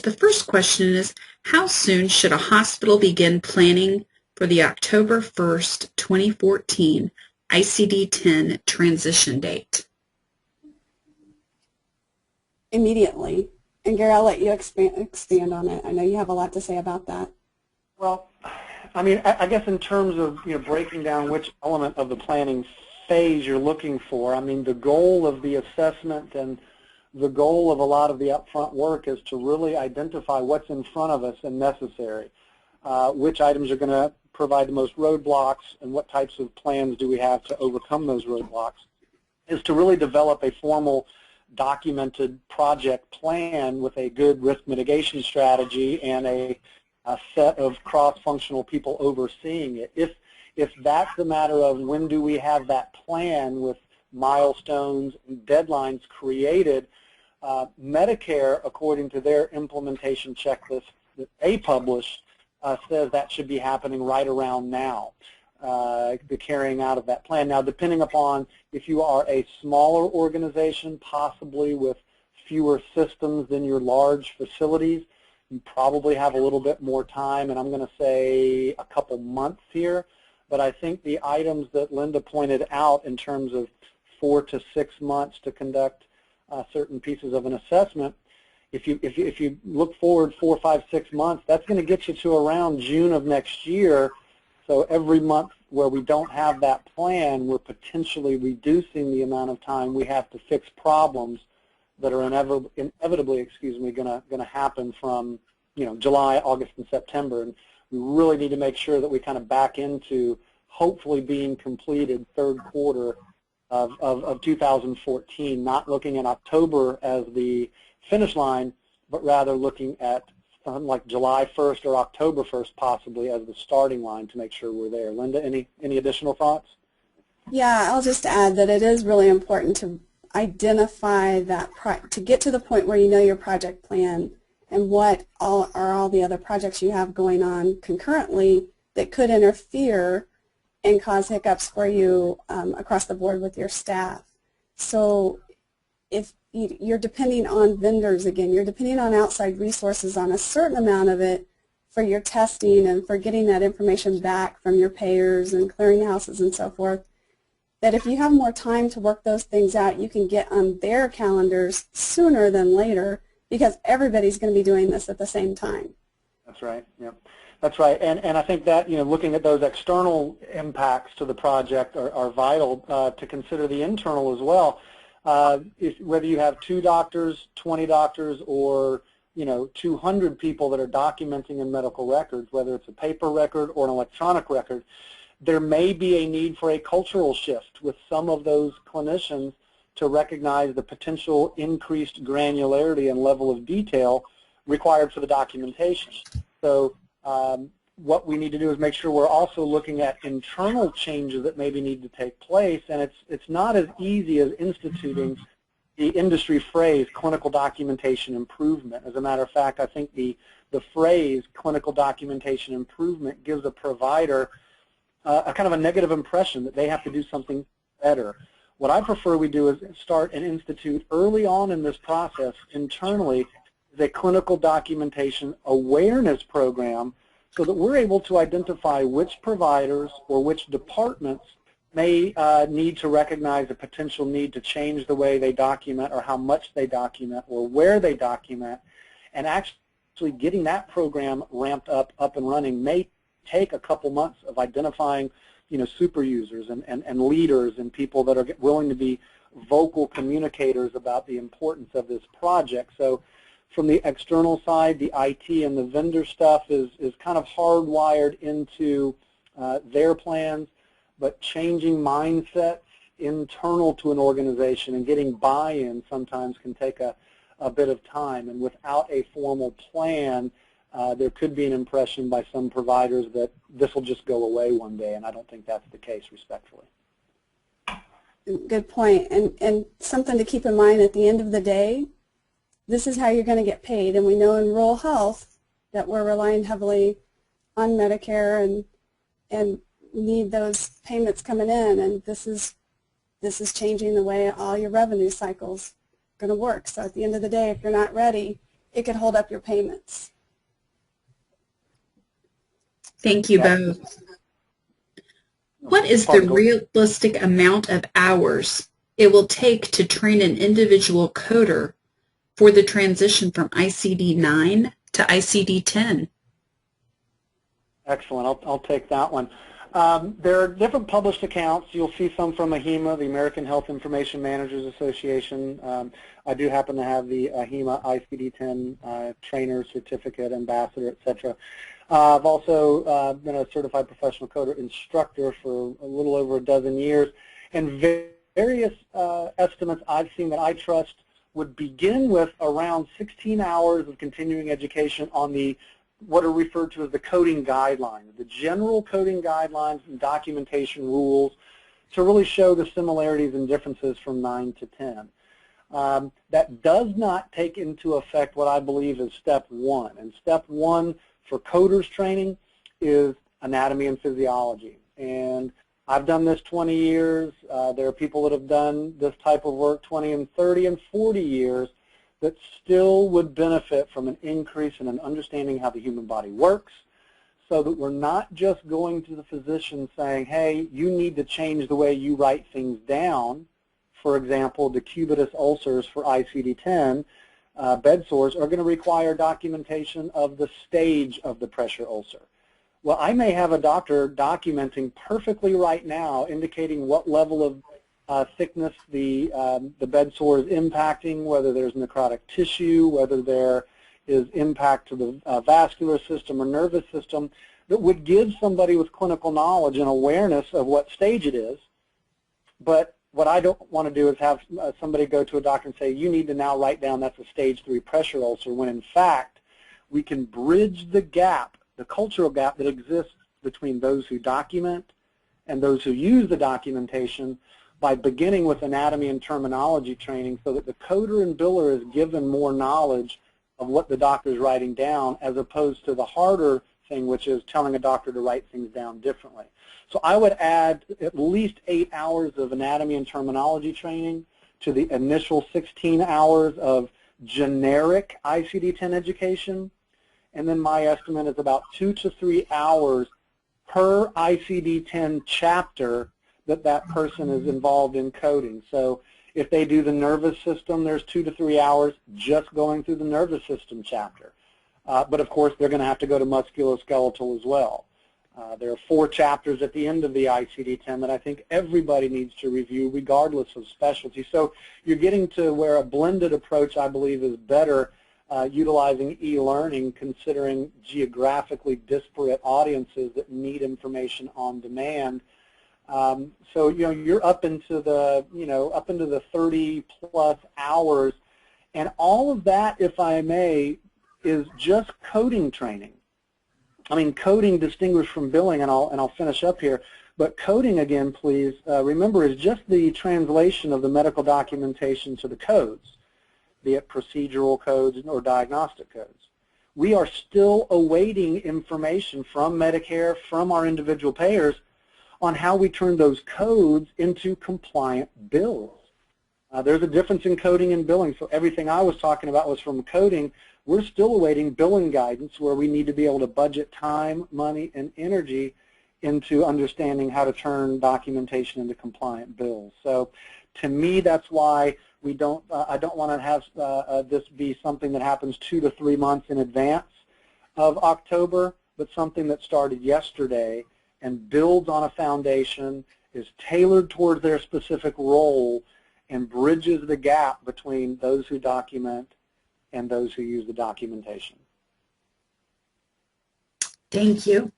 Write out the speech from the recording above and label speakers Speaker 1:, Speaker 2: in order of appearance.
Speaker 1: The first question is, how soon should a hospital begin planning for the October 1st, 2014 ICD-10 transition date?
Speaker 2: Immediately. And Gary, I'll let you expand on it. I know you have a lot to say about that.
Speaker 3: Well, I mean, I guess in terms of breaking down which element of the planning phase you're looking for, I mean, the goal of the assessment and the goal of a lot of the upfront work is to really identify what's in front of us and necessary, which items are going to provide the most roadblocks, and what types of plans do we have to overcome those roadblocks, is to really develop a formal documented project plan with a good risk mitigation strategy and a set of cross-functional people overseeing it. If that's a matter of when do we have that plan with milestones and deadlines created, Medicare, according to their implementation checklist that they publish, says that should be happening right around now, the carrying out of that plan. Now, depending upon if you are a smaller organization, possibly with fewer systems than your large facilities, you probably have a little bit more time, and I'm going to say a couple months here. But I think the items that Linda pointed out in terms of 4 to 6 months to conduct certain pieces of an assessment, if you look forward 4, 5, 6 months, that's going to get you to around June of next year. So every month where we don't have that plan, we're potentially reducing the amount of time we have to fix problems that are inevitably, going to happen from July, August, and September. And we really need to make sure that we kind of back into hopefully being completed third quarter of 2014, not looking at October as the finish line, but rather looking at something like July 1st or October 1st possibly as the starting line to make sure we're there. Linda, any additional thoughts?
Speaker 2: Yeah, I'll just add that it is really important to identify that, to get to the point where you know your project plan and what are all the other projects you have going on concurrently that could interfere and cause hiccups for you across the board with your staff. So if you're depending on vendors again, you're depending on outside resources on a certain amount of it for your testing and for getting that information back from your payers and clearinghouses and so forth, that if you have more time to work those things out, you can get on their calendars sooner than later because everybody's going to be doing this at the same time. That's right.
Speaker 3: Yep. That's right. And I think that looking at those external impacts to the project are vital to consider the internal as well. Whether you have 2 doctors, 20 doctors, or 200 people that are documenting in medical records, whether it's a paper record or an electronic record, there may be a need for a cultural shift with some of those clinicians to recognize the potential increased granularity and level of detail required for the documentation. So what we need to do is make sure we're also looking at internal changes that maybe need to take place, and it's not as easy as instituting the industry phrase clinical documentation improvement. As a matter of fact, I think the phrase clinical documentation improvement gives a provider a kind of a negative impression that they have to do something better. What I prefer we do is start and institute early on in this process internally the clinical documentation awareness program so that we're able to identify which providers or which departments may need to recognize a potential need to change the way they document or how much they document or where they document, and actually getting that program ramped up and running may take a couple months of identifying super users and leaders and people that are willing to be vocal communicators about the importance of this project. So from the external side, the IT and the vendor stuff is kind of hardwired into their plans, but changing mindsets internal to an organization and getting buy-in sometimes can take a bit of time. And without a formal plan, there could be an impression by some providers that this will just go away one day, and I don't think that's the case, respectfully.
Speaker 2: Good point. And something to keep in mind at the end of the day, this is how you're going to get paid. And we know in rural health that we're relying heavily on Medicare and need those payments coming in, and this is changing the way all your revenue cycles are going to work. So at the end of the day, if you're not ready, it could hold up your payments.
Speaker 1: Thank you both. What is the realistic amount of hours it will take to train an individual coder for the transition from ICD-9 to ICD-10?
Speaker 3: Excellent. I'll take that one. There are different published accounts. You'll see some from AHIMA, the American Health Information Managers Association. I do happen to have the AHIMA ICD-10 trainer certificate, ambassador, etc. I've also been a certified professional coder instructor for a little over a dozen years, and various estimates I've seen that I trust would begin with around 16 hours of continuing education on the what are referred to as the coding guidelines, the general coding guidelines and documentation rules to really show the similarities and differences from 9 to 10. That does not take into effect what I believe is step one. And step one for coders training is anatomy and physiology. And I've done this 20 years. There are people that have done this type of work 20 and 30 and 40 years that still would benefit from an increase in an understanding how the human body works, so that we're not just going to the physician saying, hey, you need to change the way you write things down. For example, decubitus ulcers for ICD-10 bed sores are going to require documentation of the stage of the pressure ulcer. Well, I may have a doctor documenting perfectly right now, indicating what level of thickness the bed sore is impacting, whether there's necrotic tissue, whether there is impact to the vascular system or nervous system, that would give somebody with clinical knowledge and awareness of what stage it is. But what I don't want to do is have somebody go to a doctor and say, you need to now write down that's a stage 3 pressure ulcer, when in fact we can bridge the gap, the cultural gap that exists between those who document and those who use the documentation by beginning with anatomy and terminology training, so that the coder and biller is given more knowledge of what the doctor is writing down, as opposed to the harder thing, which is telling a doctor to write things down differently. So I would add at least 8 hours of anatomy and terminology training to the initial 16 hours of generic ICD-10 education, and then my estimate is about 2 to 3 hours per ICD-10 chapter that person is involved in coding. So if they do the nervous system, there's 2 to 3 hours just going through the nervous system chapter. But of course, they're going to have to go to musculoskeletal as well. There are 4 chapters at the end of the ICD-10 that I think everybody needs to review, regardless of specialty. So you're getting to where a blended approach, I believe, is better, utilizing e-learning, considering geographically disparate audiences that need information on demand. So you're up into the up into the 30+ hours, and all of that, if I may, is just coding training. I mean, coding distinguished from billing, and I'll finish up here. But coding, again, please remember, is just the translation of the medical documentation to the codes, be it procedural codes or diagnostic codes. We are still awaiting information from Medicare, from our individual payers, on how we turn those codes into compliant bills. There's a difference in coding and billing. So everything I was talking about was from coding. We're still awaiting billing guidance, where we need to be able to budget time, money, and energy into understanding how to turn documentation into compliant bills. So to me, that's why we don't, I don't want to have this be something that happens 2 to 3 months in advance of October, but something that started yesterday and builds on a foundation, is tailored towards their specific role, and bridges the gap between those who document and those who use the documentation.
Speaker 1: Thank you.